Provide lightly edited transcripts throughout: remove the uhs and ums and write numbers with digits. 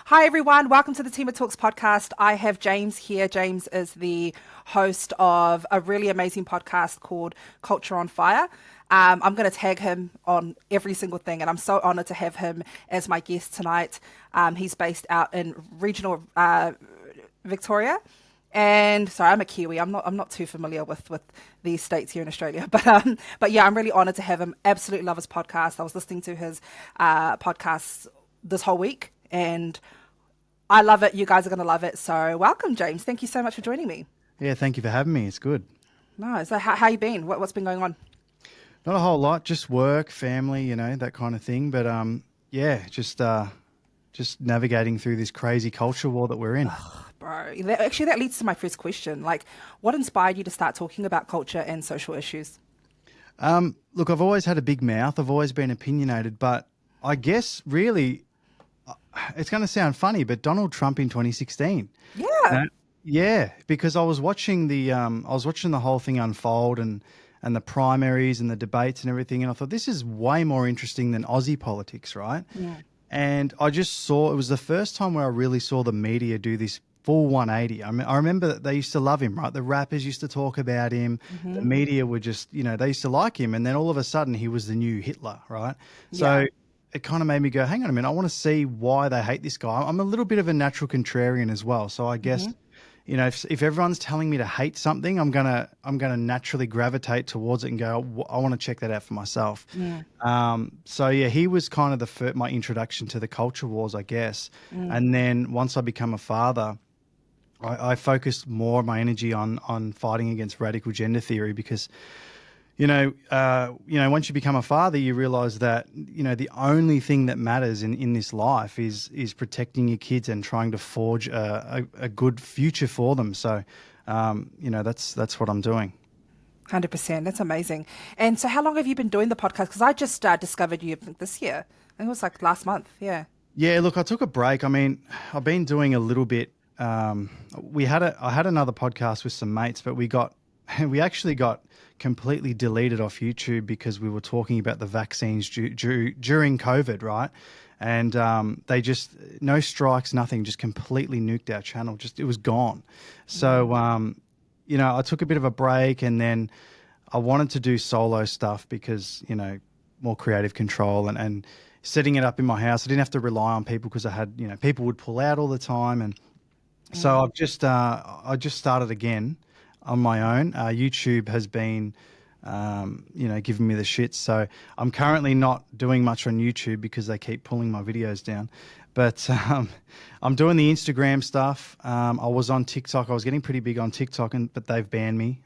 Hi, everyone. Welcome to the Team of Talks podcast. I have James here. James is the host of a really amazing podcast called Culture on Fire. I'm going to tag him on every single thing, and I'm so honored to have him as my guest tonight. He's based out in regional Victoria. And sorry, I'm a Kiwi. I'm not too familiar with these states here in Australia, but yeah, I'm really honored to have him. Absolutely love his podcast. I was listening to his podcasts this whole week, and I love it. You guys are going to love it. So welcome, James. Thank you so much for joining me. Yeah, thank you for having me. It's good. No, so how you been? What's been going on? Not a whole lot, just work, family, that kind of thing. But yeah, just navigating through this crazy culture war that we're in. Bro, that leads to my first question. Like, what inspired you to start talking about culture and social issues? Look, I've always had a big mouth. I've always been opinionated, but I guess really, it's going to sound funny, but Donald Trump in 2016. Yeah. Yeah, because I was watching the whole thing unfold and the primaries and the debates and everything, and I thought this is way more interesting than Aussie politics, right? Yeah. And I just saw, it was the first time where I really saw the media do this full 180. I remember that they used to love him, right? The rappers used to talk about him. Mm-hmm. The media were just, they used to like him. And then all of a sudden he was the new Hitler, right? So it kind of made me go, hang on a minute, I want to see why they hate this guy. I'm a little bit of a natural contrarian as well. So I guess, if everyone's telling me to hate something, I'm gonna naturally gravitate towards it and go, I want to check that out for myself. Yeah. So yeah, he was kind of my introduction to the culture wars, I guess. And then once I become a father, I focused more of my energy on fighting against radical gender theory because, once you become a father, you realize that, the only thing that matters in this life is protecting your kids and trying to forge a good future for them. So, that's what I'm doing. 100%. That's amazing. And so how long have you been doing the podcast? Because I just discovered you this year. I think it was like last month. Yeah. Yeah, look, I took a break. I mean, I've been doing a little bit. I had another podcast with some mates, but we actually got completely deleted off YouTube because we were talking about the vaccines during COVID, right? And they just, no strikes, nothing, just completely nuked our channel. It was gone. So, I took a bit of a break, and then I wanted to do solo stuff because, more creative control and setting it up in my house. I didn't have to rely on people because I had, people would pull out all the time. And so I just started again on my own. YouTube has been, giving me the shits. So I'm currently not doing much on YouTube because they keep pulling my videos down. But I'm doing the Instagram stuff. I was on TikTok. I was getting pretty big on TikTok, but they've banned me.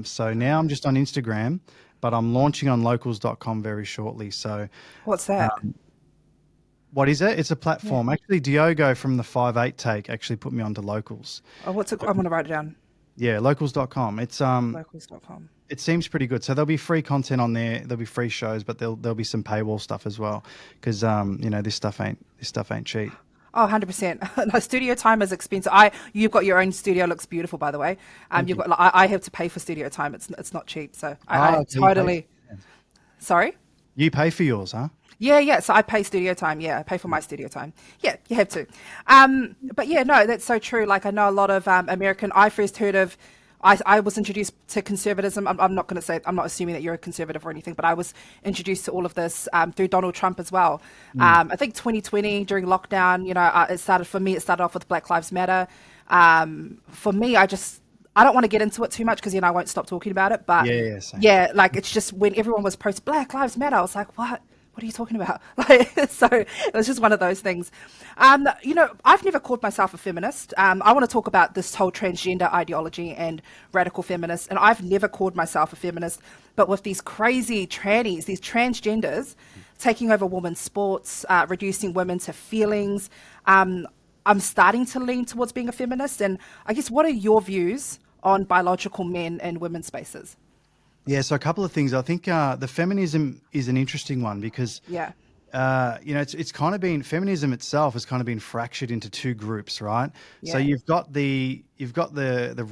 So now I'm just on Instagram, but I'm launching on locals.com very shortly. So What's that? what is it? It's a platform. Actually, Diogo from the 5'8" take actually put me onto Locals. Oh, what's it? I'm going to write it down. Yeah, locals.com. It's Locals.com. it seems pretty good. So there'll be free content on there. There'll be free shows, but there'll be some paywall stuff as well because this stuff ain't cheap. Oh, 100%. No, studio time is expensive. You've got your own studio. Looks beautiful, by the way. You've got. I have to pay for studio time. It's not cheap. So I Okay, totally. Sorry. You pay for yours, huh? Yeah. So I pay studio time. Yeah, I pay for my studio time. Yeah, you have to. But yeah, no, that's so true. Like I know a lot of American. I first heard of. I was introduced to conservatism. I'm not going to say. I'm not assuming that you're a conservative or anything, but I was introduced to all of this through Donald Trump as well. I think 2020 during lockdown. It started off with Black Lives Matter. For me, I don't want to get into it too much because I won't stop talking about it. But Same. yeah, like it's just when everyone was post Black Lives Matter, I was like, what? What are you talking about? Like, so it was just one of those things. I've never called myself a feminist. I want to talk about this whole transgender ideology and radical feminists, and I've never called myself a feminist. But with these crazy trannies, these transgenders taking over women's sports, reducing women to feelings, I'm starting to lean towards being a feminist. And I guess, what are your views on biological men and women's spaces? Yeah, so a couple of things. I think the feminism is an interesting one because, Yeah. it's kind of been, feminism itself has kind of been fractured into two groups, right? So Yeah. you've got the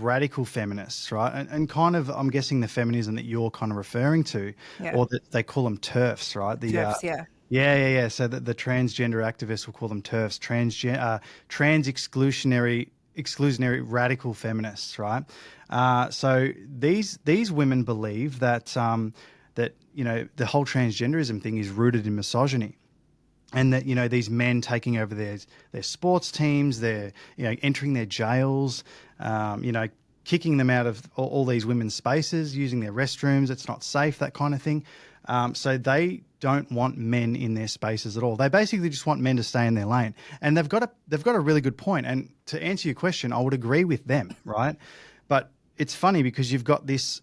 radical feminists, right? And kind of, I'm guessing the feminism that you're kind of referring to, Yeah. or that they call them TERFs, right? TERFs, yeah. Yeah. So the transgender activists will call them TERFs, trans exclusionary radical feminists, right? So these women believe that that the whole transgenderism thing is rooted in misogyny, and that these men taking over their sports teams, they're entering their jails, kicking them out of all these women's spaces, using their restrooms. It's not safe, that kind of thing. So they don't want men in their spaces at all. They basically just want men to stay in their lane, and they've got a really good point. And to answer your question, I would agree with them, right? But it's funny because you've got this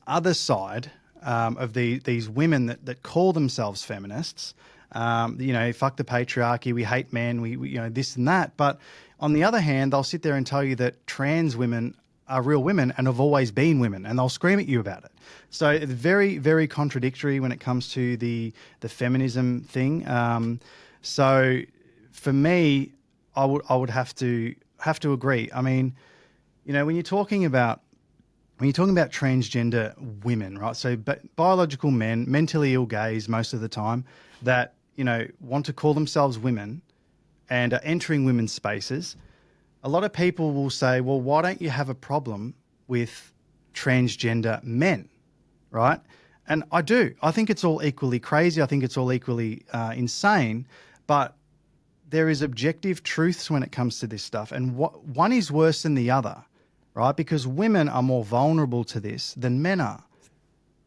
other side of these women that call themselves feminists. Fuck the patriarchy, we hate men, we this and that. But on the other hand, they'll sit there and tell you that trans women are real women and have always been women, and they'll scream at you about it. So it's very, very contradictory when it comes to the feminism thing. So for me, I would have to agree. I mean, when you're talking about transgender women, right? So biological men, mentally ill gays most of the time, that want to call themselves women and are entering women's spaces. A lot of people will say, well, why don't you have a problem with transgender men, right? And I do. I think it's all equally crazy. I think it's all equally insane. But there is objective truths when it comes to this stuff. And one is worse than the other, right? Because women are more vulnerable to this than men are.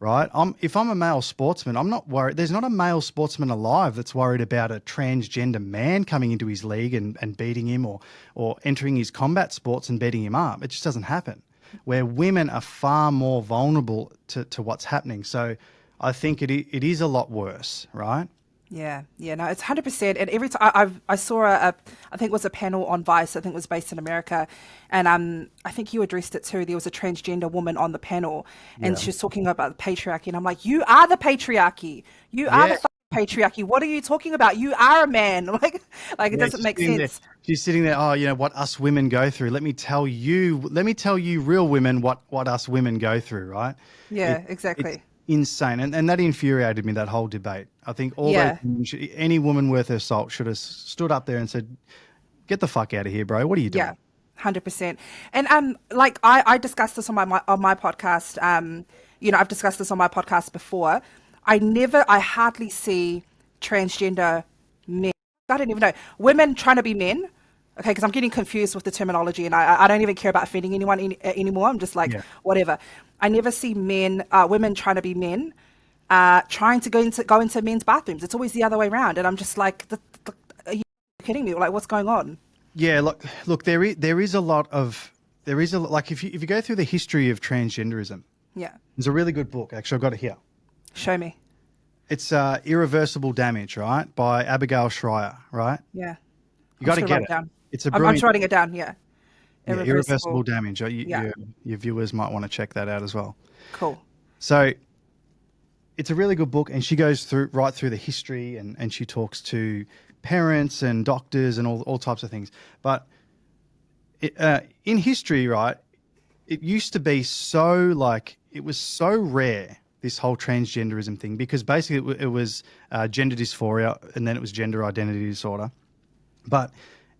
Right? If I'm a male sportsman, I'm not worried. There's not a male sportsman alive that's worried about a transgender man coming into his league and beating him, or entering his combat sports and beating him up. It just doesn't happen. Where women are far more vulnerable to what's happening. So I think it is a lot worse, right? Yeah, no, it's 100%. And every time I saw I think it was a panel on Vice. I think it was based in America, and I think you addressed it too. There was a transgender woman on the panel, and she was talking about the patriarchy, and I'm like, you are the patriarchy. You are the fucking patriarchy. What are you talking about? You are a man. Like it doesn't make sense. She's sitting there. Oh, what us women go through. Let me tell you, real women, what us women go through. Right? Yeah, exactly. Insane, and that infuriated me, that whole debate. I think any woman worth her salt should have stood up there and said, get the fuck out of here, bro, what are you doing? 100%. And like I discussed this on my podcast. I've discussed this on my podcast before. I hardly see transgender men, I don't even know, women trying to be men. Okay, because I'm getting confused with the terminology, and I don't even care about offending anyone anymore. I'm just like, whatever. I never see women trying to be men, trying to go into men's bathrooms. It's always the other way around, and I'm just like, are you kidding me? Like, what's going on? Yeah, look, there is a lot, like if you go through the history of transgenderism. Yeah, there's a really good book. Actually, I've got it here. Show me. It's Irreversible Damage, right, by Abigail Schreier, right? Yeah, you got to get it. Down. It's a brilliant. I'm writing it down. Yeah. Irreversible Damage. Your viewers might want to check that out as well. Cool. So it's a really good book, and she goes right through the history, and she talks to parents and doctors and all types of things. But in history, right, it used to be it was so rare, this whole transgenderism thing, because basically it was gender dysphoria, and then it was gender identity disorder. But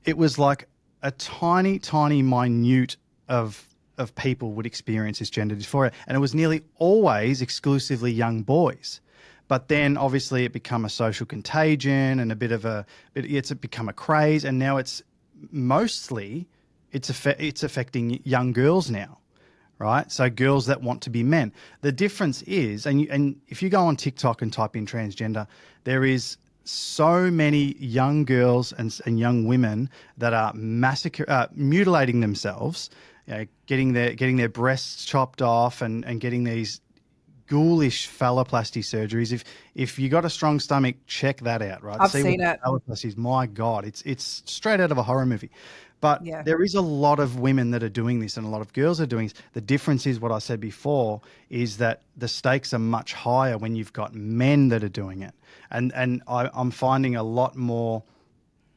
it was like a tiny, tiny minute of people would experience this gender dysphoria, and it was nearly always exclusively young boys. But then obviously it become a social contagion and it's become a craze, and now it's affecting young girls now, right? So girls that want to be men. The difference is, and if you go on TikTok and type in transgender, there is so many young girls and young women that are mutilating themselves, getting their breasts chopped off and getting these ghoulish phalloplasty surgeries. If you got a strong stomach, check that out, right? I've seen it. Phalloplasties, my God, it's straight out of a horror movie. But there is a lot of women that are doing this, and a lot of girls are doing this. The difference is what I said before, is that the stakes are much higher when you've got men that are doing it. And I'm finding a lot more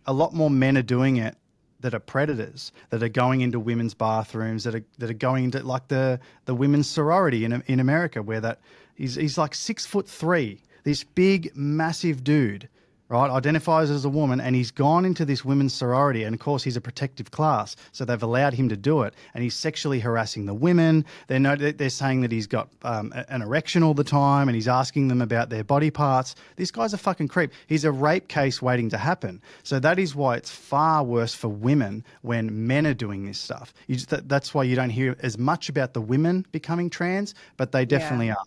men are doing it that are predators, that are going into women's bathrooms, that are going into like the women's sorority in America, where he's like 6'3", this big, massive dude, right, identifies as a woman, and he's gone into this women's sorority, and of course he's a protective class, so they've allowed him to do it, and he's sexually harassing the women. They're saying that he's got an erection all the time, and he's asking them about their body parts. This guy's a fucking creep. He's a rape case waiting to happen. So that is why it's far worse for women when men are doing this stuff. That's why you don't hear as much about the women becoming trans, but they definitely are.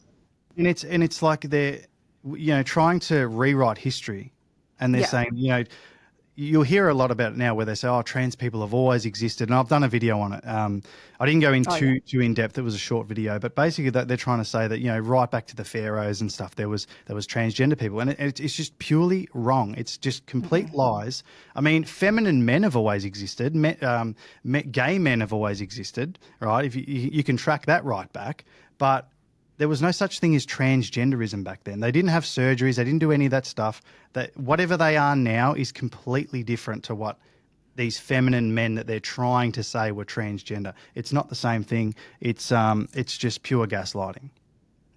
And it's like they're, trying to rewrite history. And they're saying, you'll hear a lot about it now where they say, oh, trans people have always existed. And I've done a video on it. I didn't go in too in depth. It was a short video. But basically they're trying to say that, right back to the pharaohs and stuff, there was transgender people. And it's just purely wrong. It's just complete lies. I mean, feminine men have always existed. Gay men have always existed, right? If you can track that right back. But there was no such thing as transgenderism back then. They didn't have surgeries. They didn't do any of that stuff. Whatever they are now is completely different to what these feminine men that they're trying to say were transgender. It's not the same thing. It's just pure gaslighting.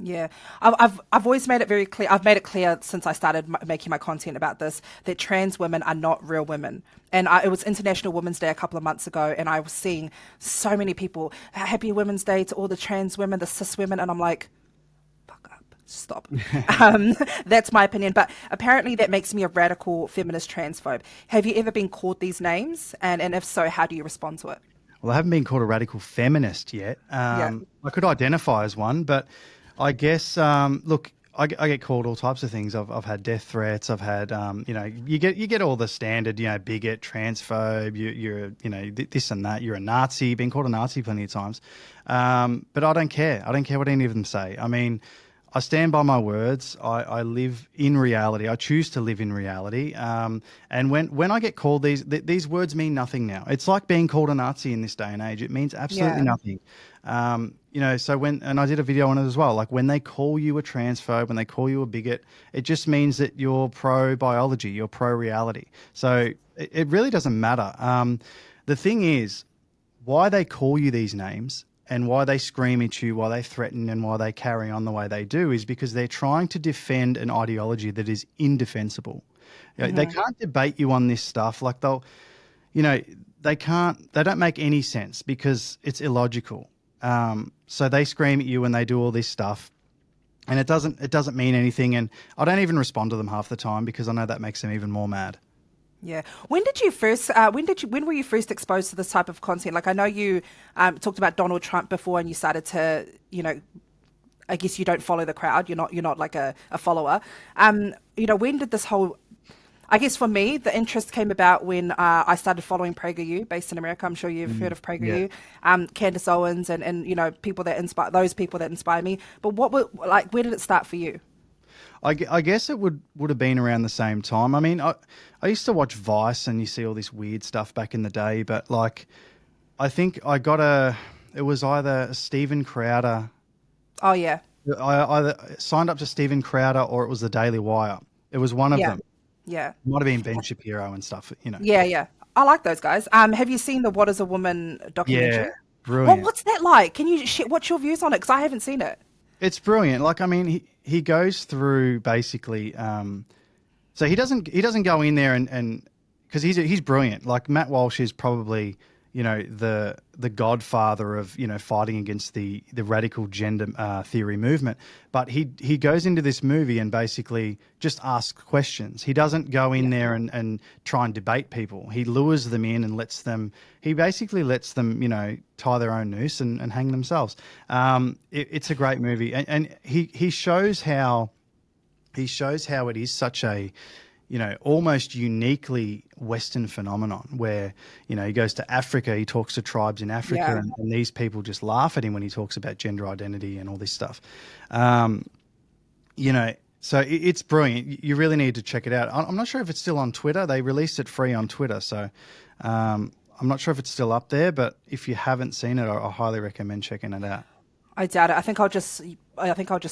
Yeah, I've always made it very clear. I've made it clear since I started making my content about this that trans women are not real women. And it was International Women's Day a couple of months ago, and I was seeing so many people, Happy Women's Day to all the trans women, the cis women, and I'm like, fuck up, stop. That's my opinion. But apparently that makes me a radical feminist transphobe. Have you ever been called these names? And if so, how do you respond to it? Well, I haven't been called a radical feminist yet. I could identify as one, but I guess, look, I get called all types of things. I've had death threats. I've had, you get all the standard, bigot, transphobe. You're this and that. You're a Nazi. Been called a Nazi plenty of times. But I don't care. I don't care what any of them say. I mean, I stand by my words. I live in reality. I choose to live in reality. And when I get called these words mean nothing now. It's like being called a Nazi in this day and age. It means absolutely nothing. So and I did a video on it as well, like when they call you a transphobe, when they call you a bigot, it just means that you're pro-biology, you're pro-reality. So it really doesn't matter. The thing is, why they call you these names and why they scream at you, why they threaten and why they carry on the way they do is because they're trying to defend an ideology that is indefensible. They can't debate you on this stuff. Like they don't make any sense because it's illogical. So they scream at you when they do all this stuff, and it doesn't mean anything. And I don't even respond to them half the time because I know that makes them even more mad. Yeah. When were you first exposed to this type of content? Like I know you talked about Donald Trump before, and you started to, I guess you don't follow the crowd. You're not like a follower. When did this whole, I guess for me, the interest came about when I started following PragerU, based in America. I'm sure you've heard of PragerU, Candace Owens, and people that inspire me. But where did it start for you? I guess it would have been around the same time. I mean, I used to watch Vice, and you see all this weird stuff back in the day. But I think it was either Steven Crowder. Oh yeah. I either signed up to Steven Crowder or it was the Daily Wire. It was one of them. Yeah. Might have been Ben Shapiro and stuff, Yeah. I like those guys. Have you seen the What Is a Woman documentary? Yeah, brilliant. What's that like? Can you what's your views on it? Because I haven't seen it. It's brilliant. Like, I mean, he goes through basically, so he doesn't go in there and because he's brilliant. Like Matt Walsh is probably, the godfather of, fighting against the radical gender theory movement. But he goes into this movie and basically just asks questions. He doesn't go in there and try and debate people. He lures them in and he basically lets them, tie their own noose and hang themselves. It's a great movie. And he shows how it is such a, almost uniquely Western phenomenon where, he goes to Africa, he talks to tribes in Africa, and these people just laugh at him when he talks about gender identity and all this stuff. So it's brilliant. You really need to check it out. I'm not sure if it's still on Twitter. They released it free on Twitter. So I'm not sure if it's still up there, but if you haven't seen it, I highly recommend checking it out. I doubt it. I think I'll just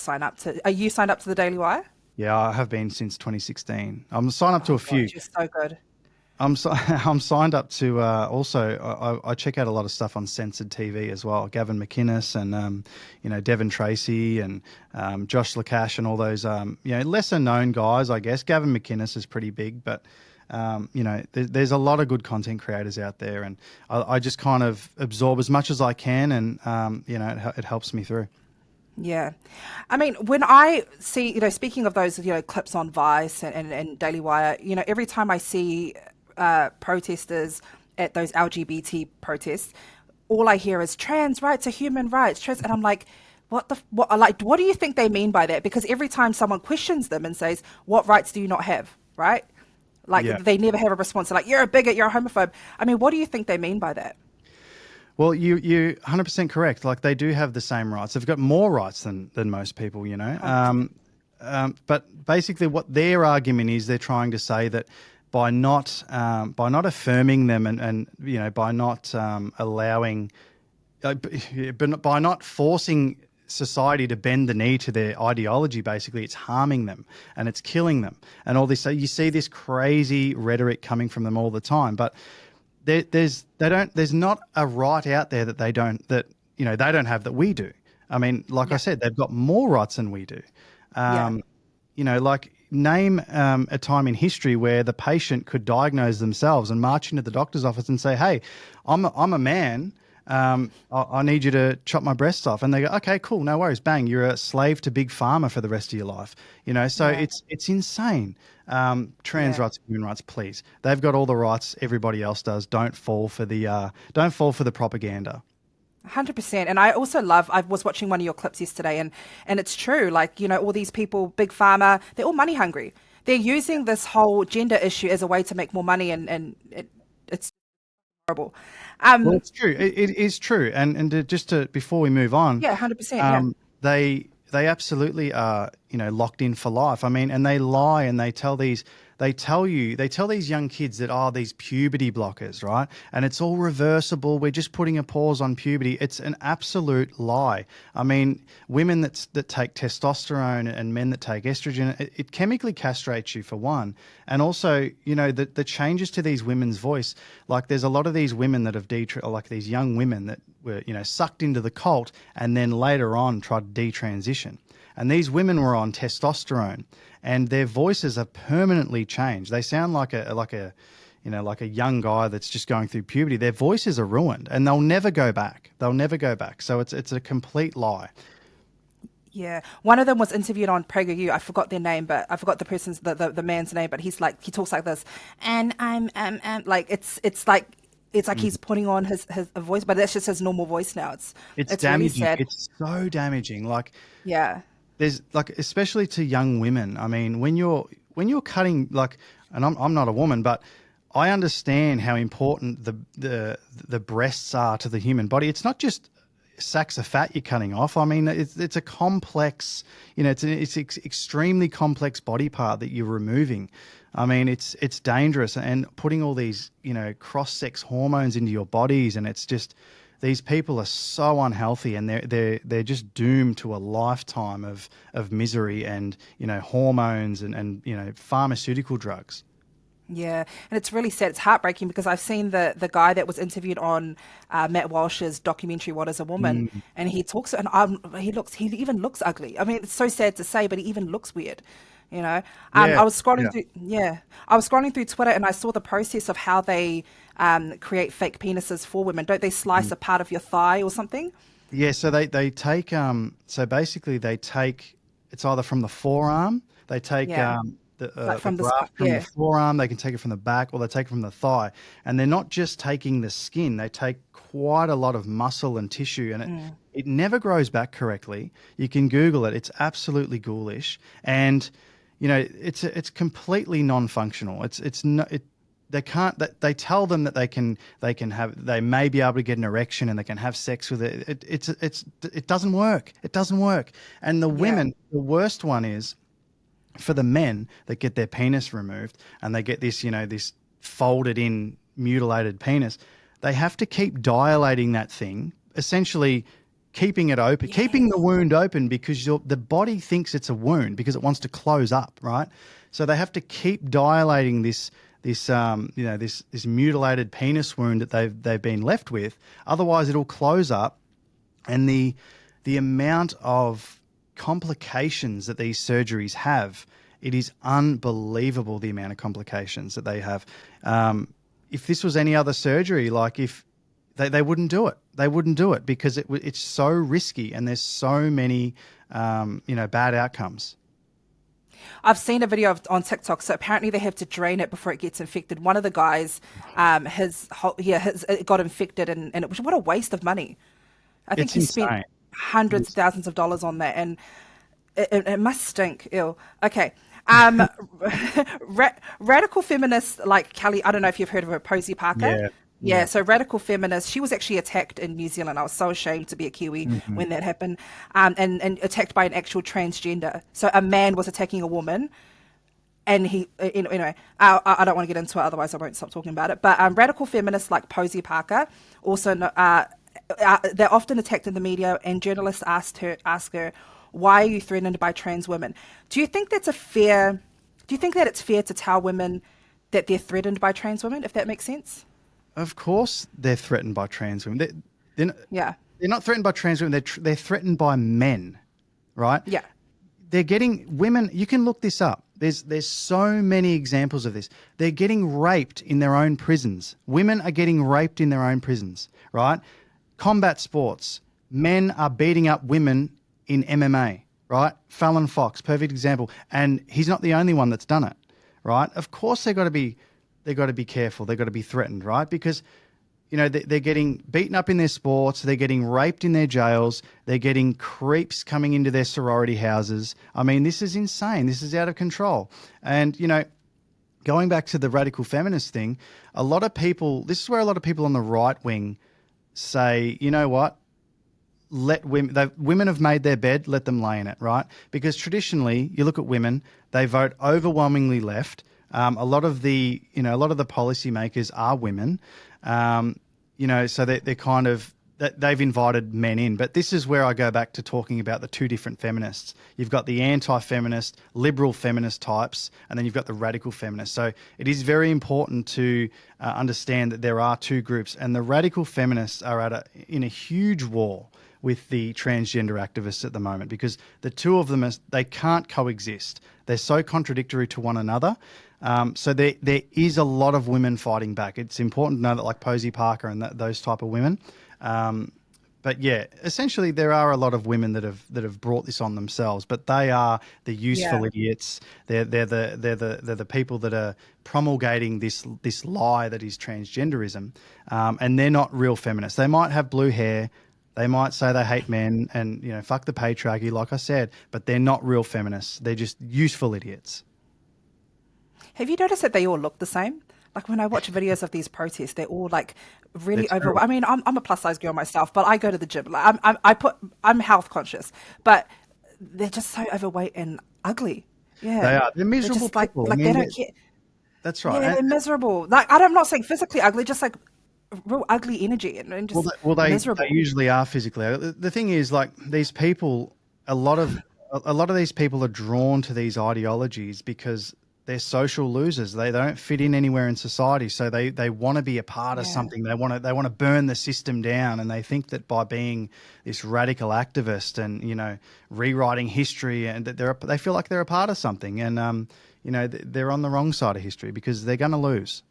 sign up to, are you signed up to the Daily Wire? Yeah, I have been since 2016. I'm signed up to a few. Gosh, you're so good. I'm signed up to also. I check out a lot of stuff on censored TV as well. Gavin McInnes and Devon Tracy and Josh Lacash and all those lesser known guys. I guess Gavin McInnes is pretty big, but there's a lot of good content creators out there, and I just kind of absorb as much as I can, and it helps me through. Yeah. I mean, when I see, speaking of those, clips on Vice and Daily Wire, every time I see protesters at those LGBT protests, all I hear is trans rights are human rights, trans, and I'm like, what do you think they mean by that? Because every time someone questions them and says, what rights do you not have, right? They never have a response. They're like, you're a bigot, you're a homophobe. I mean, what do you think they mean by that? Well, you're 100% correct. Like, they do have the same rights. They've got more rights than most people, But basically what their argument is, they're trying to say that by not affirming them and by not allowing, by not forcing society to bend the knee to their ideology, basically it's harming them and it's killing them and all this. So you see this crazy rhetoric coming from them all the time, but there's not a right out there that they don't have that we do. I mean, like I said, they've got more rights than we do. Name a time in history where the patient could diagnose themselves and march into the doctor's office and say, "Hey, I'm a man. I need you to chop my breasts off," and they go, "Okay, cool, no worries." Bang, you're a slave to big pharma for the rest of your life. So it's insane. Trans rights, human rights, please. They've got all the rights everybody else does. Don't fall for the propaganda. 100%. And I also I was watching one of your clips yesterday, and it's true. All these people, big pharma, they're all money hungry. They're using this whole gender issue as a way to make more money, and it's horrible. Well, it's true. It is true. And before we move on, 100%. They absolutely are, locked in for life. I mean, and they lie and they tell these young kids that these puberty blockers, right? And it's all reversible. We're just putting a pause on puberty. It's an absolute lie. I mean, women that take testosterone and men that take estrogen, it chemically castrates you, for one. And also, the changes to these women's voice, like there's a lot of these women that have like these young women that were, sucked into the cult and then later on tried to detransition. And these women were on testosterone, and their voices have permanently changed. They sound like a young guy that's just going through puberty. Their voices are ruined, and they'll never go back. So it's a complete lie. Yeah, one of them was interviewed on PragerU. I forgot their name, but I forgot the man's name. But he talks like this, and I'm like it's like he's putting on his voice, but that's just his normal voice now. It's damaging. Really sad. It's so damaging. Yeah. There's especially to young women. I mean, when you're cutting, and I'm not a woman, but I understand how important the breasts are to the human body. It's not just sacks of fat you're cutting off. I mean, it's a complex, it's extremely complex body part that you're removing. I mean, it's dangerous, and putting all these, cross-sex hormones into your bodies, and it's just, these people are so unhealthy, and they're just doomed to a lifetime of misery and, hormones and pharmaceutical drugs. Yeah, and it's really sad. It's heartbreaking because I've seen the guy that was interviewed on Matt Walsh's documentary "What Is a Woman," and he talks, and he even looks ugly. I mean, it's so sad to say, but he even looks weird. I was scrolling through Twitter, and I saw the process of how they create fake penises for women. Don't they slice a part of your thigh or something? Yeah, so they take basically they take, it's either from the forearm, they take the forearm, they can take it from the back, or they take it from the thigh. And they're not just taking the skin, they take quite a lot of muscle and tissue, and it never grows back correctly. You can Google it. It's absolutely ghoulish. And it's completely non-functional. They tell them that they may be able to get an erection and they can have sex with it. It doesn't work. It doesn't work. And the women, the worst one is for the men that get their penis removed and they get this, this folded in mutilated penis. They have to keep dilating that thing, essentially keeping it open, keeping the wound open, because the body thinks it's a wound because it wants to close up, right? So they have to keep dilating this this mutilated penis wound that they've been left with. Otherwise, it'll close up, and the amount of complications that these surgeries have, it is unbelievable, the amount of complications that they have. If this was any other surgery, like if they wouldn't do it. They wouldn't do it because it's so risky and there's so many, bad outcomes. I've seen a video on TikTok. So apparently they have to drain it before it gets infected. One of the guys, it got infected, and it was, what a waste of money. I think he spent hundreds of thousands of dollars on that, and it must stink. Ew. Okay. Radical feminists like Kelly, I don't know if you've heard of her, Posey Parker. Yeah, so radical feminist. She was actually attacked in New Zealand. I was so ashamed to be a Kiwi when that happened, and attacked by an actual transgender. So a man was attacking a woman, and he, anyway, I don't want to get into it, otherwise I won't stop talking about it. But radical feminists like Posey Parker also, they're often attacked in the media, and journalists ask her, why are you threatened by trans women? Do you think that it's fair to tell women that they're threatened by trans women, if that makes sense? Of course, they're threatened by trans women. They're not threatened by trans women. They're threatened by men, right? Yeah. They're getting women. You can look this up. There's so many examples of this. They're getting raped in their own prisons. Women are getting raped in their own prisons, right? Combat sports. Men are beating up women in MMA, right? Fallon Fox, perfect example. And he's not the only one that's done it, right? Of course, they've got to be careful. They've got to be threatened, right? Because, they're getting beaten up in their sports. They're getting raped in their jails. They're getting creeps coming into their sorority houses. I mean, this is insane. This is out of control. And, going back to the radical feminist thing, this is where a lot of people on the right wing say, you know what? Women have made their bed, let them lay in it, right? Because traditionally, you look at women, they vote overwhelmingly left. A lot of the policymakers are women, so they're kind of, they've invited men in. But this is where I go back to talking about the two different feminists. You've got the anti-feminist, liberal feminist types, and then you've got the radical feminists. So it is very important to understand that there are two groups, and the radical feminists are in a huge war with the transgender activists at the moment, because the two of them, they can't coexist. They're so contradictory to one another. So there is a lot of women fighting back. It's important to know that, like Posey Parker and those type of women. But yeah, essentially there are a lot of women that have brought this on themselves, but they are the useful idiots. They're the people that are promulgating this lie that is transgenderism, and they're not real feminists. They might have blue hair. They might say they hate men and, fuck the patriarchy, like I said, but they're not real feminists. They're just useful idiots. Have you noticed that they all look the same? Like when I watch videos of these protests, they're all like really overweight. I mean, I'm a plus size girl myself, but I go to the gym. Like I'm health conscious, but they're just so overweight and ugly. Yeah, they are. They're miserable people. Like they don't care. That's right. Yeah, they're miserable. Like I'm not saying physically ugly, just like real ugly energy and just miserable. They usually are physically. The thing is, like, these people, a lot of these people are drawn to these ideologies because they're social losers. They don't fit in anywhere in society, so they want to be a part of something. They want to burn the system down, and they think that by being this radical activist and rewriting history, and that they feel like they're a part of something, and they're on the wrong side of history because they're going to lose.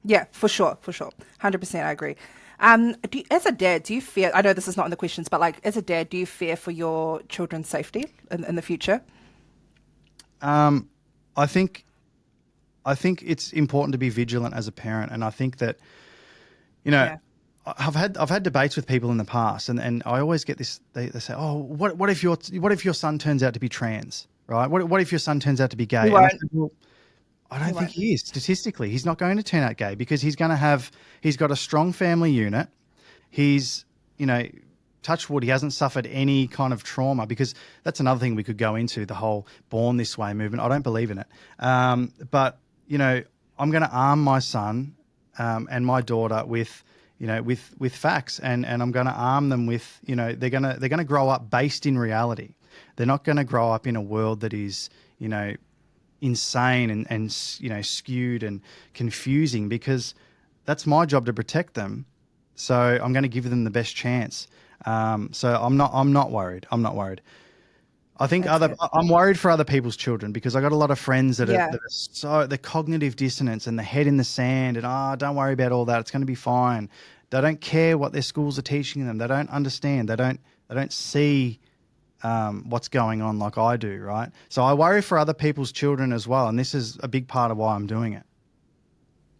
Yeah, for sure. 100%, I agree. As a dad, do you fear, I know this is not in the questions, but like as a dad, do you fear for your children's safety in the future? I think it's important to be vigilant as a parent, and I think that, I've had debates with people in the past, and I always get this. They say, "Oh, what if your son turns out to be trans, right? What if your son turns out to be gay?" And I said, well, I don't think he is. Statistically, he's not going to turn out gay because he's got a strong family unit. He's, touch wood, he hasn't suffered any kind of trauma, because that's another thing we could go into, the whole born this way movement. I don't believe in it. But, I'm going to arm my son and my daughter with facts, and I'm going to arm them with, they're going to grow up based in reality. They're not going to grow up in a world that is, insane and skewed and confusing, because that's my job to protect them. So I'm going to give them the best chance. So I'm not worried. I'm not worried. I think That's good. I'm worried for other people's children, because I got a lot of friends Yeah. that are so the cognitive dissonance and the head in the sand and don't worry about all that. It's going to be fine. They don't care what their schools are teaching them. They don't understand. They don't see what's going on like I do, right? So I worry for other people's children as well, and this is a big part of why I'm doing it.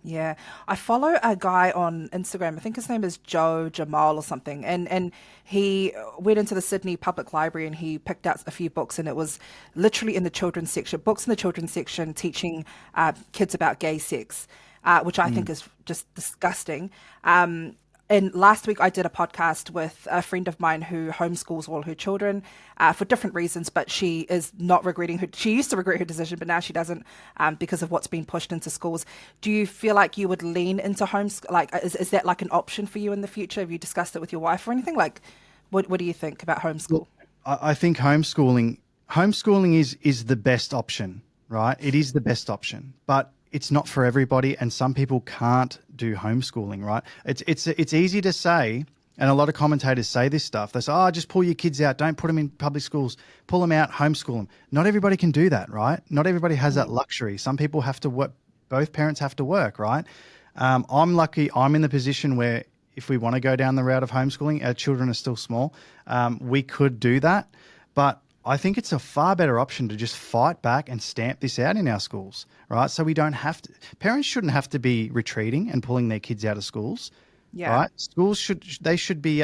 Yeah, I follow a guy on Instagram. I think his name is Joe Jamal or something, and he went into the Sydney Public Library and he picked out a few books, and it was literally in the children's section, books in the children's section teaching kids about gay sex, which I think is just disgusting. And last week I did a podcast with a friend of mine who homeschools all her children for different reasons, but she is not regretting she used to regret her decision, but now she doesn't because of what's been pushed into schools. Do you feel like you would lean into homeschool? Like, is that like an option for you in the future? Have you discussed it with your wife or anything? Like, what do you think about homeschool? Look, I think homeschooling is the best option, right? It is the best option, but it's not for everybody, and some people can't do homeschooling, right? It's easy to say, and a lot of commentators say this stuff. They say, "Oh, just pull your kids out. Don't put them in public schools. Pull them out, homeschool them." Not everybody can do that, right? Not everybody has that luxury. Some people have to work. Both parents have to work, right? I'm lucky. I'm in the position where if we want to go down the route of homeschooling, our children are still small. We could do that, but I think it's a far better option to just fight back and stamp this out in our schools, right? So we don't have to. Parents shouldn't have to be retreating and pulling their kids out of schools, Yeah. right? Schools should be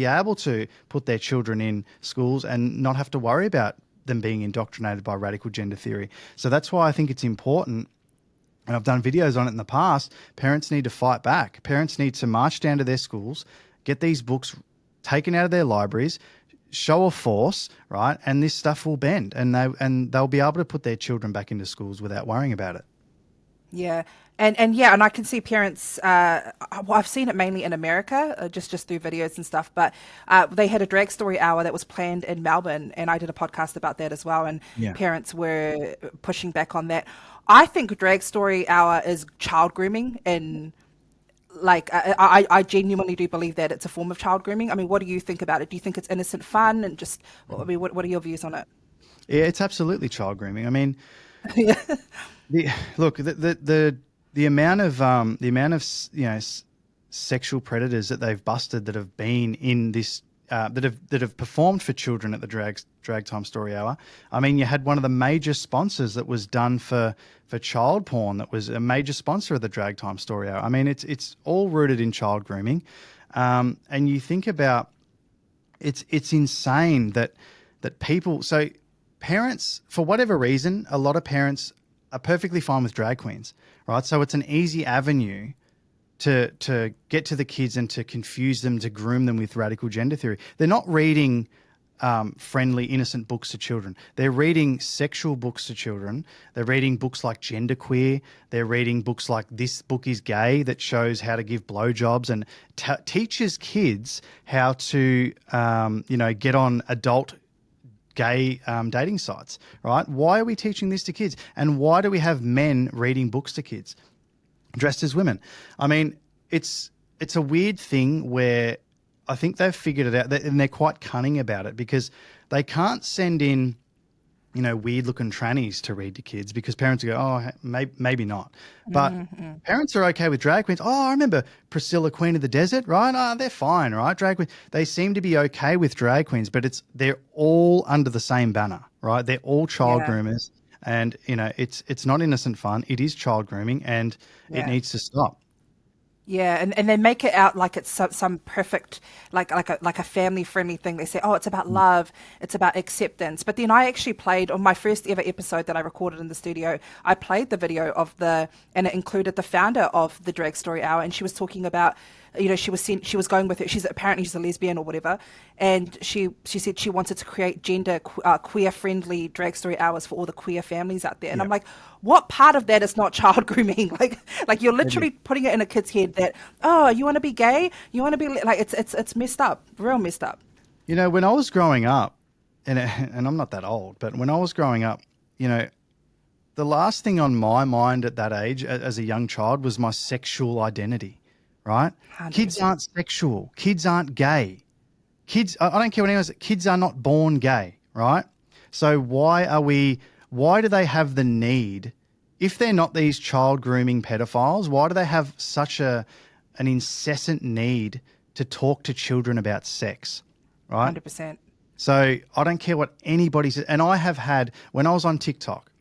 able to put their children in schools and not have to worry about them being indoctrinated by radical gender theory. So that's why I think it's important. And I've done videos on it in the past. Parents need to fight back. Parents need to march down to their schools, get these books taken out of their libraries, show a force, right? And this stuff will bend, and they'll be able to put their children back into schools without worrying about it. Yeah. And I can see parents. Well, I've seen it mainly in America, just through videos and stuff. But they had a drag story hour that was planned in Melbourne, and I did a podcast about that as well. And Yeah. parents were pushing back on that. I think drag story hour is child grooming, and like I genuinely do believe that it's a form of child grooming. I mean, what do you think about it? Do you think it's innocent fun and just? I mean, what are your views on it? Yeah, it's absolutely child grooming. I mean, Yeah. look, the amount of sexual predators that they've busted that have been in this that have performed for children at the drag time story hour. I mean, you had one of the major sponsors that was done for child porn, that was a major sponsor of the drag time story hour. I mean, it's all rooted in child grooming, and you think about it's insane that people. So parents, for whatever reason, a lot of parents are perfectly fine with drag queens, right? So it's an easy avenue to get to the kids and to confuse them, to groom them with radical gender theory. They're not reading friendly, innocent books to children. They're reading sexual books to children. They're reading books like Genderqueer. They're reading books like This Book is Gay, that shows how to give blowjobs and teaches kids how to, get on adult gay dating sites, right? Why are we teaching this to kids? And why do we have men reading books to kids dressed as women? I mean, it's a weird thing where I think they've figured it out, and they're quite cunning about it, because they can't send in, weird looking trannies to read to kids, because parents go, oh, maybe not. But parents are okay with drag queens. Oh, I remember Priscilla, Queen of the Desert, right? Oh, they're fine, right? Drag queens. They seem to be okay with drag queens, but they're all under the same banner, right? They're all child Yeah. groomers, and it's not innocent fun. It is child grooming, and it Yeah. needs to stop. Yeah, and they make it out like it's some perfect, like a family friendly thing. They say, oh, it's about love, it's about acceptance. But then I actually played on my first ever episode that I recorded in the studio. I played the video and it included the founder of the Drag Story Hour, and she was talking about, she was going with it. She's a lesbian or whatever, and she said she wanted to create queer friendly drag story hours for all the queer families out there. And Yeah. I'm like, what part of that is not child grooming? Like you're literally It putting it in a kid's head that, oh, you want to be gay, you want to be like, it's messed up, real messed up. When I was growing up, and I'm not that old, but when I was growing up, the last thing on my mind at that age, as a young child, was my sexual identity, right? 100%. Kids aren't sexual. Kids aren't gay. Kids, I don't care what anyone says, kids are not born gay, right? So why do they have the need, if they're not these child grooming pedophiles, why do they have such an incessant need to talk to children about sex, right? 100%. So I don't care what anybody says. And I have had, when I was on TikTok,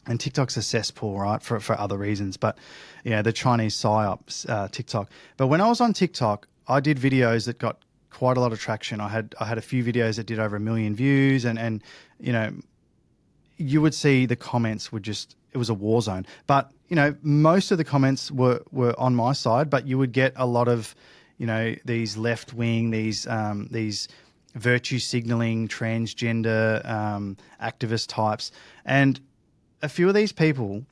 and TikTok's a cesspool, right, for other reasons, but, you know, the Chinese psyops, TikTok. But when I was on TikTok, I did videos that got quite a lot of traction. I had a few videos that did over 1 million views, and you know, you would see the comments were just, it was a war zone. But, you know, most of the comments were on my side, but you would get a lot of, you know, these left wing, these virtue signaling, transgender activist types. And a few of these people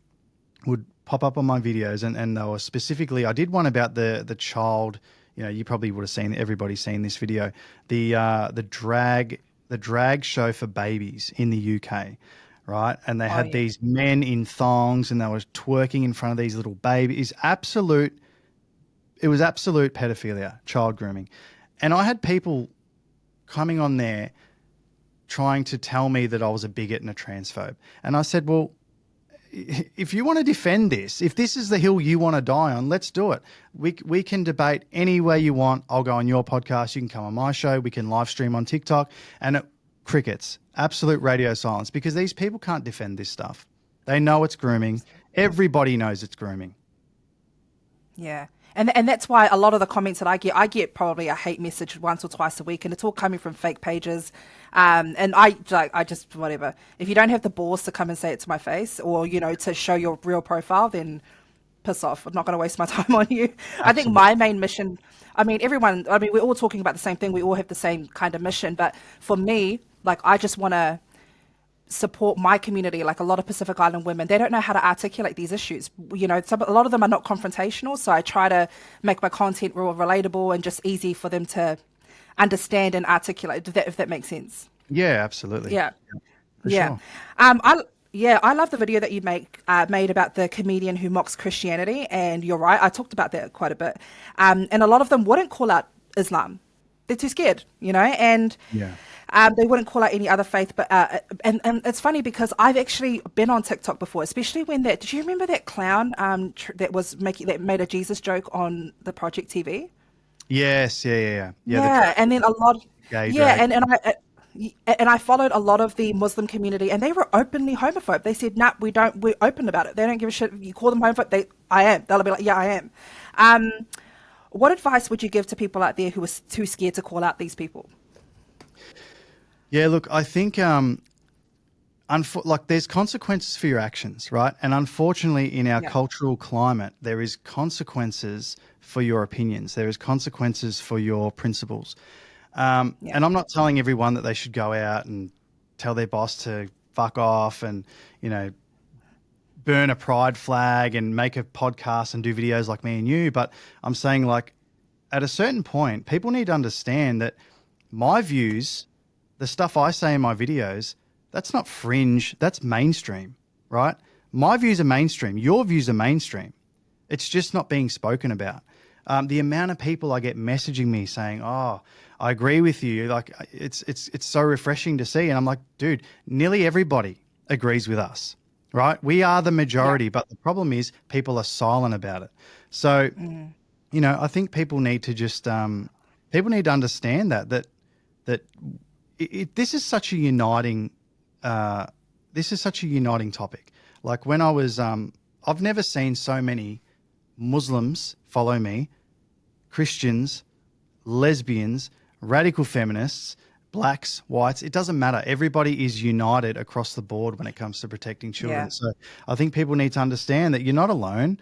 would pop up on my videos, and they were specifically, I did one about the child, you know, you probably would have seen, everybody's seen this video, the drag show for babies in the UK, right? And they had these men in thongs, and they were twerking in front of these little babies. It was absolute pedophilia, child grooming. And I had people coming on there trying to tell me that I was a bigot and a transphobe. And I said, well, if you want to defend this, if this is the hill you want to die on, let's do it. We can debate any way you want. I'll go on your podcast. You can come on my show. We can live stream on TikTok. And crickets, absolute radio silence, because these people can't defend this stuff. They know it's grooming. Everybody knows it's grooming. Yeah. And that's why a lot of the comments that I get probably a hate message once or twice a week, and it's all coming from fake pages. And I just, whatever. If you don't have the balls to come and say it to my face, or, you know, to show your real profile, then piss off. I'm not going to waste my time on you. Absolutely. I think my main mission, we're all talking about the same thing. We all have the same kind of mission. But for me, like, I just want to support my community. Like, a lot of Pacific Island women, they don't know how to articulate these issues. You know, a lot of them are not confrontational. So I try to make my content real relatable and just easy for them to understand and articulate, if that makes sense. Yeah, absolutely. Yeah. Sure. I love the video that you made about the comedian who mocks Christianity. And you're right, I talked about that quite a bit. And a lot of them wouldn't call out Islam. They're too scared, you know, and they wouldn't call out any other faith. But and it's funny because I've actually been on TikTok before, especially when did you remember that clown that made a Jesus joke on the Project TV? Yes, yeah. And then a lot, and I followed a lot of the Muslim community, and they were openly homophobe. They said, "Nah, we're open about it. They don't give a shit. You call them homophobe, I am." They'll be like, "Yeah, I am." What advice would you give to people out there who are too scared to call out these people? Yeah, look, I think there's consequences for your actions, right? And unfortunately, in our cultural climate, there is consequences for your opinions. There is consequences for your principles. And I'm not telling everyone that they should go out and tell their boss to fuck off and, you know, burn a pride flag and make a podcast and do videos like me and you. But I'm saying, like, at a certain point, people need to understand that my views, the stuff I say in my videos, that's not fringe, that's mainstream, right? My views are mainstream. Your views are mainstream. It's just not being spoken about. The amount of people I get messaging me saying, "Oh, I agree with you." Like, it's so refreshing to see. And I'm like, dude, nearly everybody agrees with us, right? We are the majority, but the problem is people are silent about it. So, you know, I think people need to just, people need to understand that this is such a uniting, topic. Like, when I was, I've never seen so many Muslims follow me, Christians, lesbians, radical feminists, blacks, whites, it doesn't matter. Everybody is united across the board when it comes to protecting children. So I think people need to understand that you're not alone.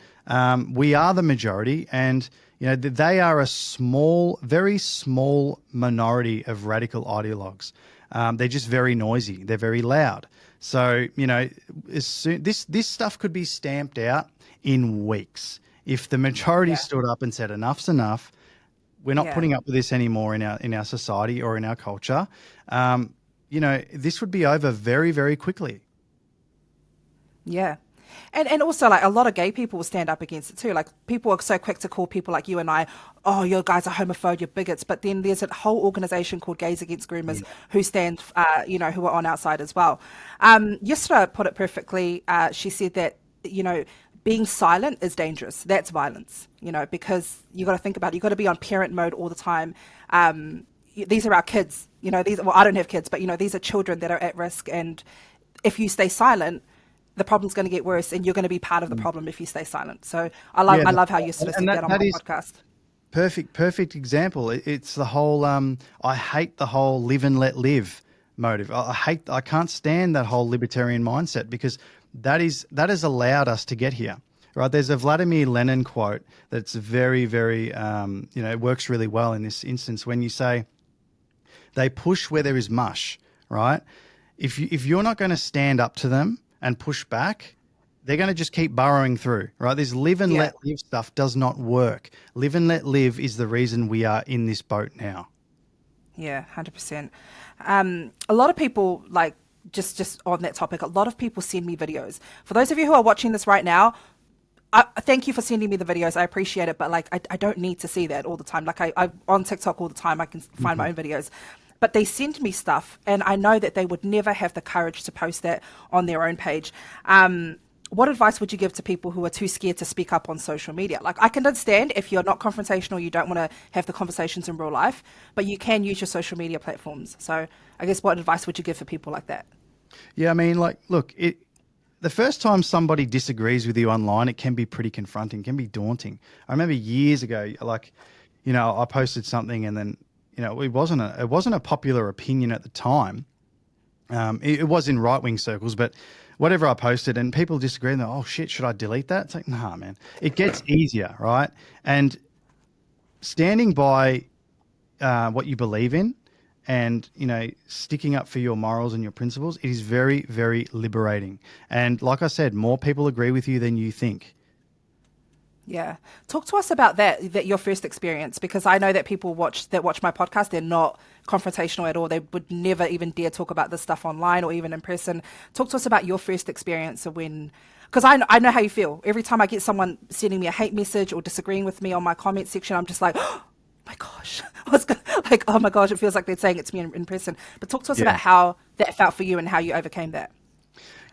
We are the majority, and, you know, they are a very small minority of radical ideologues. They're just very noisy. They're very loud. So, you know, this stuff could be stamped out in weeks. If the majority stood up and said, enough's enough, we're not putting up with this anymore in our society or in our culture, you know, this would be over very, very quickly. Yeah. And also like a lot of gay people will stand up against it too. Like people are so quick to call people like you and I, oh, you guys are homophobe, you're bigots. But then there's a whole organization called Gays Against Groomers Yeah. who stand, who are on our side as well. Yusra put it perfectly. She said that, you know, being silent is dangerous. That's violence, you know, because you got to think about it. You got to be on parent mode all the time. These are our kids, you know, well, I don't have kids, but, you know, these are children that are at risk. And if you stay silent, the problem's going to get worse, and you're going to be part of the problem if you stay silent. So Yeah, I love how you sort of said that on my podcast. Perfect example. It's the whole I hate the whole live and let live motive. I can't stand that whole libertarian mindset, because that has allowed us to get here. Right? There's a Vladimir Lenin quote that's very, very it works really well in this instance, when you say they push where there is mush, right? If you're not going to stand up to them and push back, they're going to just keep burrowing through, right? This live and let live stuff does not work. Live and let live is the reason we are in this boat now. Yeah, 100%. A lot of people, like, just on that topic, a lot of people send me videos. For those of you who are watching this right now, thank you for sending me the videos. I appreciate it, but like, I don't need to see that all the time. Like I on TikTok all the time, I can find my own videos. But they send me stuff, and I know that they would never have the courage to post that on their own page. What advice would you give to people who are too scared to speak up on social media? Like, I can understand if you're not confrontational, you don't want to have the conversations in real life, but you can use your social media platforms. So I guess what advice would you give for people like that? Yeah, I mean, like, look, the first time somebody disagrees with you online, it can be pretty confronting, can be daunting. I remember years ago, like, you know, I posted something, and then, you know, it wasn't a popular opinion at the time. It was in right-wing circles, but whatever I posted, and people disagreed, and they're, oh shit, should I delete that? It's like, nah, man, it gets easier, right? And standing by what you believe in, and, you know, sticking up for your morals and your principles, it is very, very liberating. And like I said, more people agree with you than you think. Yeah. Talk to us about that your first experience, because I know that people watch my podcast, they're not confrontational at all. They would never even dare talk about this stuff online or even in person. Talk to us about your first experience of when, because I know how you feel. Every time I get someone sending me a hate message or disagreeing with me on my comment section, I'm just like, oh my gosh, like, oh my gosh, it feels like they're saying it to me in person. But talk to us Yeah. about how that felt for you and how you overcame that.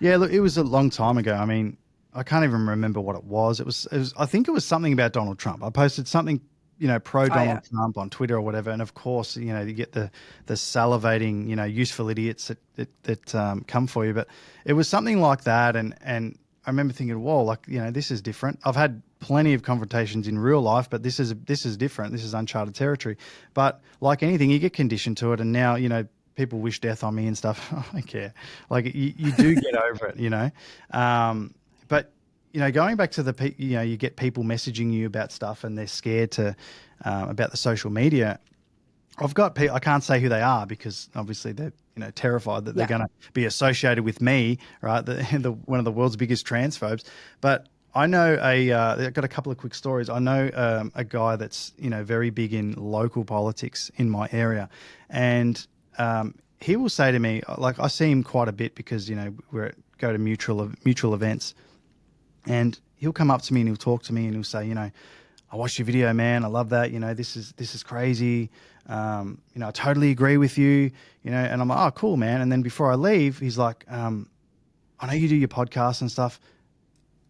Yeah, look, it was a long time ago. I mean, I can't even remember what it was. It was I think it was something about Donald Trump. I posted something, you know, pro Oh yeah. Donald Trump on Twitter or whatever, and of course, you know, you get the salivating, you know, useful idiots that come for you. But it was something like that, and I remember thinking, whoa, like, you know, this is different. I've had plenty of confrontations in real life, but this is different. This is uncharted territory. But like anything, you get conditioned to it, and now, you know, people wish death on me and stuff. I don't care. Like, you do get over it, you know. But, you know, going back to you know, you get people messaging you about stuff, and they're scared to about the social media. I've got people, I can't say who they are, because obviously they're, you know, terrified that they're Yeah. going to be associated with me, right? One of the world's biggest transphobes. But I know I've got a couple of quick stories. I know a guy that's, you know, very big in local politics in my area, and he will say to me, like, I see him quite a bit because, you know, go to mutual events. And he'll come up to me and he'll talk to me and he'll say, you know, I watched your video, man. I love that. You know, this is crazy. You know, I totally agree with you. You know, and I'm like, oh, cool, man. And then before I leave, he's like, I know you do your podcast and stuff.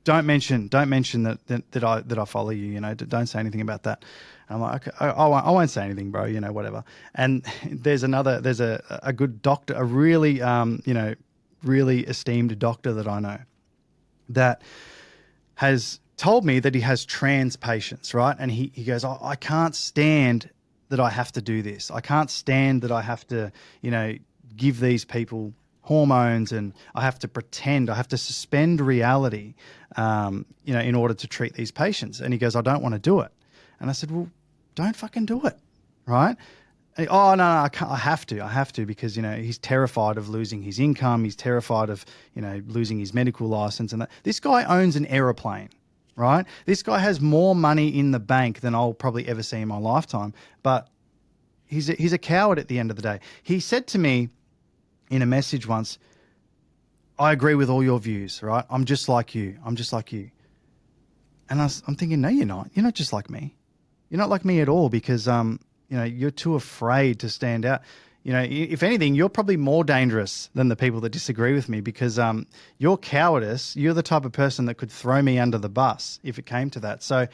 Don't mention that I follow you. You know, don't say anything about that. And I'm like, okay, I won't say anything, bro. You know, whatever. And there's a good doctor, a really you know, really esteemed doctor that I know, that has told me that he has trans patients, right? And he goes, I can't stand that I have to do this. I can't stand that I have to, you know, give these people hormones, and I have to pretend, I have to suspend reality, you know, in order to treat these patients. And he goes, I don't want to do it. And I said, well, don't fucking do it, right? Oh, no, I can't, I have to, because, you know, he's terrified of losing his income. He's terrified of, you know, losing his medical license and that. This guy owns an aeroplane, right? This guy has more money in the bank than I'll probably ever see in my lifetime. But he's a coward at the end of the day. He said to me in a message once, I agree with all your views, right? I'm just like you. I'm just like you. And I'm thinking, no, you're not. You're not just like me. You're not like me at all because, you're too afraid to stand out. If anything, you're probably more dangerous than the people that disagree with me because your cowardice, you're the type of person that could throw me under the bus if it came to that. So,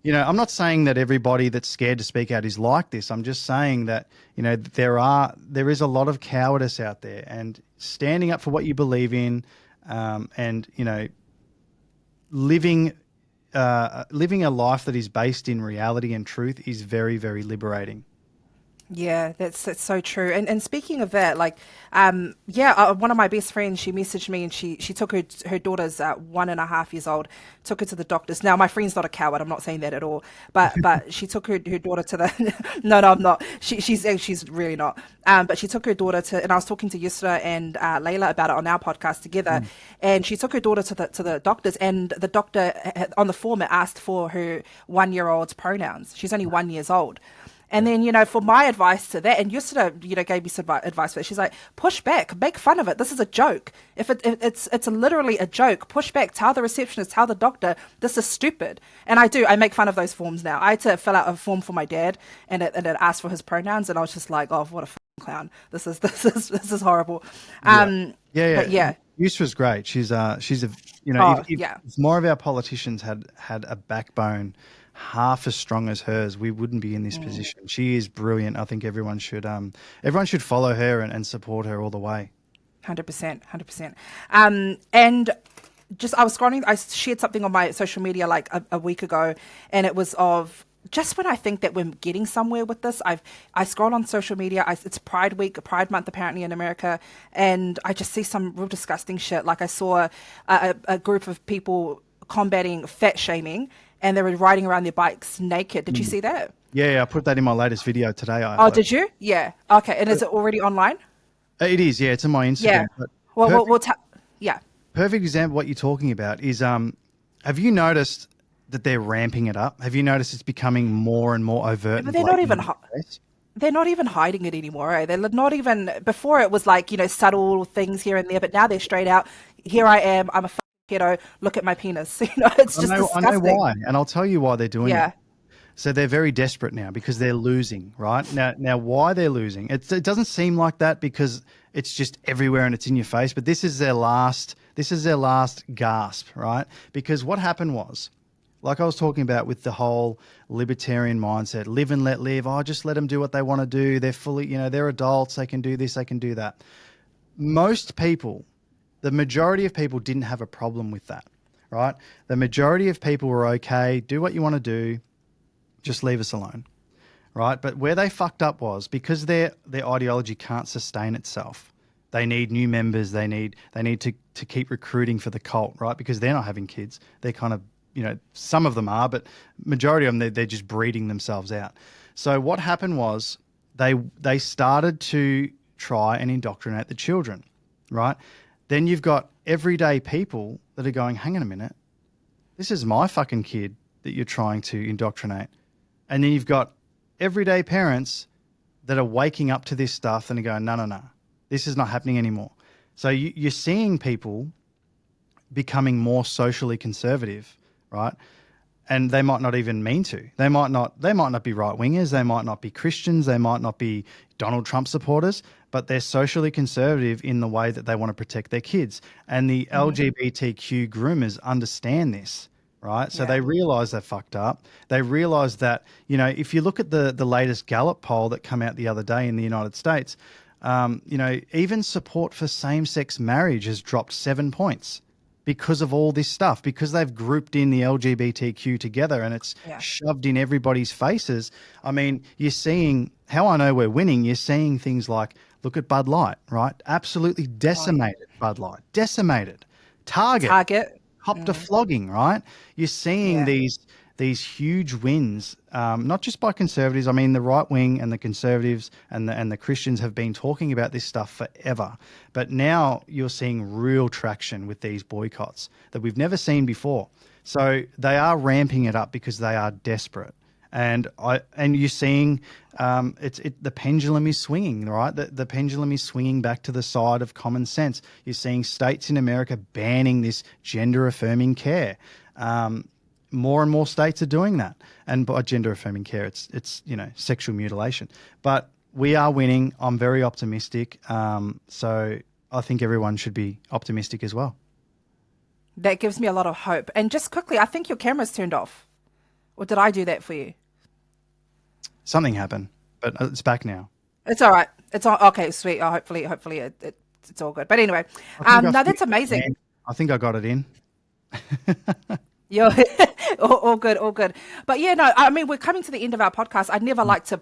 I'm not saying that everybody that's scared to speak out is like this. I'm just saying that, there is a lot of cowardice out there, and standing up for what you believe in, and, living living a life that is based in reality and truth is very, very liberating. Yeah, that's so true. And speaking of that, like, one of my best friends, she messaged me and she took her daughter's 1.5 years old, took her to the doctors. Now, my friend's not a coward. I'm not saying that at all. But she took her daughter to the no, I'm not. She's really not. But she took her daughter to, and I was talking to Yusra and Layla about it on our podcast together. And she took her daughter to the doctors, and the doctor on the form asked for her 1-year-old's pronouns. She's only 1 years old. And then, for my advice to that, and Yusra, gave me some advice for it. She's like, push back, make fun of it. This is a joke. If it's literally a joke, push back, tell the receptionist, tell the doctor, this is stupid. And I make fun of those forms now. I had to fill out a form for my dad, and it asked for his pronouns, and I was just like, oh, what a clown. This is horrible. Yeah. But yeah. Yusra's great. She's a, if more of our politicians had a backbone half as strong as hers, we wouldn't be in this position. She is brilliant. I think everyone should follow her and support her all the way. 100%. And just, I was scrolling, I shared something on my social media like a week ago, and it was of just when I think that we're getting somewhere with this. I scroll on social media. It's Pride Week, Pride Month apparently in America, and I just see some real disgusting shit. Like I saw a group of people combating fat shaming, and they were riding around their bikes naked. Did you see that? Yeah, I put that in my latest video today. Did you? Yeah. Okay. And is it already online? It is. Yeah, it's on my Instagram. Yeah. But yeah. Perfect example of what you're talking about is, have you noticed that they're ramping it up? Have you noticed it's becoming more and more overt? But they're not even hiding it anymore. Eh? They're not even, before it was like, subtle things here and there, but now they're straight out. Here I am. I'm a pedo, look at my penis. It's just disgusting. I know why, and I'll tell you why they're doing it. So they're very desperate now because they're losing, right? Now why they're losing? It doesn't seem like that because it's just everywhere and it's in your face, but this is their last gasp, right? Because what happened was, like I was talking about with the whole libertarian mindset, live and let live. Oh, just let them do what they want to do. They're fully, they're adults. They can do this, they can do that. The majority of people didn't have a problem with that, right? The majority of people were okay, do what you want to do, just leave us alone, right? But where they fucked up was because their ideology can't sustain itself. They need new members. They need to keep recruiting for the cult, right? Because they're not having kids. They're kind of, some of them are, but majority of them, they're just breeding themselves out. So what happened was they started to try and indoctrinate the children, right? Then you've got everyday people that are going, hang on a minute, this is my fucking kid that you're trying to indoctrinate. And then you've got everyday parents that are waking up to this stuff and are going, no, this is not happening anymore. So you're seeing people becoming more socially conservative, right? And they might not even mean to. They might not be right-wingers. They might not be Christians. They might not be Donald Trump supporters, but they're socially conservative in the way that they want to protect their kids. And the LGBTQ groomers understand this, right? So they realize they fucked up. They realize that, if you look at the latest Gallup poll that came out the other day in the United States, even support for same-sex marriage has dropped 7 points. Because of all this stuff, because they've grouped in the LGBTQ together and it's shoved in everybody's faces. I mean, you're seeing how I know we're winning. You're seeing things like, look at Bud Light, right? Absolutely decimated Bud Light, decimated. Target. Copped a flogging, right? You're seeing these huge wins, not just by conservatives. I mean, the right wing and the conservatives and the Christians have been talking about this stuff forever. But now you're seeing real traction with these boycotts that we've never seen before. So they are ramping it up because they are desperate. And you're seeing the pendulum is swinging, right? The pendulum is swinging back to the side of common sense. You're seeing states in America banning this gender affirming care. More and more states are doing that, and by gender affirming care, it's sexual mutilation. But we are winning. I'm very optimistic. So I think everyone should be optimistic as well. That gives me a lot of hope. And just quickly, I think your camera's turned off. Or did I do that for you? Something happened, but it's back now. It's all right. It's all okay. Sweet. Hopefully, it's all good. But anyway, no, that's amazing. I think I got it in. Yeah, all good, all good. But yeah, no, I mean, we're coming to the end of our podcast. I'd never like to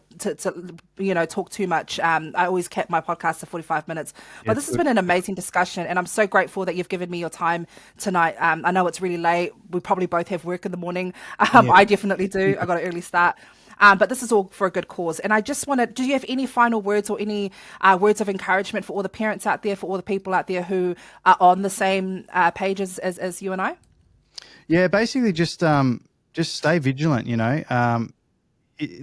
talk too much. I always kept my podcast to 45 minutes. But this has been an amazing discussion, and I'm so grateful that you've given me your time tonight. I know it's really late. We probably both have work in the morning. I definitely do. I got an early start. But this is all for a good cause. And I just want to, do you have any final words or any words of encouragement for all the parents out there, for all the people out there who are on the same page as you and I? Yeah, basically just stay vigilant,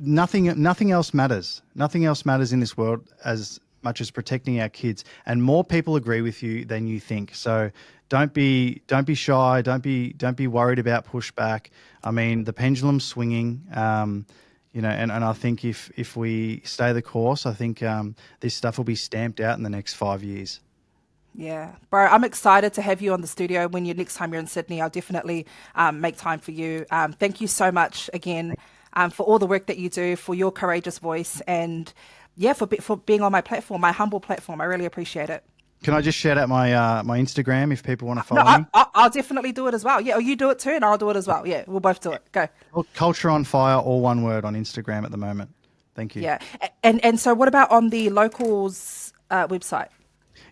nothing else matters. Nothing else matters in this world as much as protecting our kids. And more people agree with you than you think. So don't be shy. Don't be worried about pushback. I mean, the pendulum's swinging, and I think if we stay the course, I think this stuff will be stamped out in the next 5 years. Yeah, bro, I'm excited to have you on the studio when next time you're in Sydney. I'll definitely make time for you. Thank you so much again for all the work that you do, for your courageous voice, and for being on my platform, my humble platform. I really appreciate it. Can I just shout out my Instagram if people want to follow me? I'll definitely do it as well. Yeah, or you do it too, and I'll do it as well. Yeah, we'll both do it. Go. Culture on Fire, all one word on Instagram at the moment. Thank you. Yeah, and so what about on the Locals website?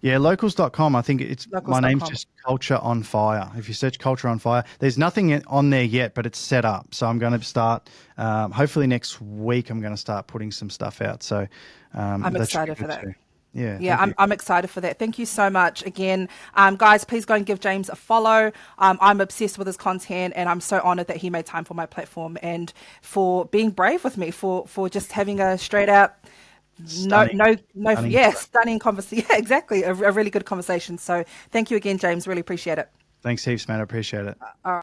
Yeah, locals.com. I think my name's just Culture on Fire. If you search Culture on Fire, there's nothing on there yet, but it's set up. So I'm going to start, hopefully next week, I'm going to start putting some stuff out. So I'm excited for that. Too. Yeah, I'm excited for that. Thank you so much again. Guys, please go and give James a follow. I'm obsessed with his content, and I'm so honored that he made time for my platform and for being brave with me, for just having a straight out, stunning conversation. Yeah, exactly. A really good conversation. So thank you again, James. Really appreciate it. Thanks heaps, man. I appreciate it. All right.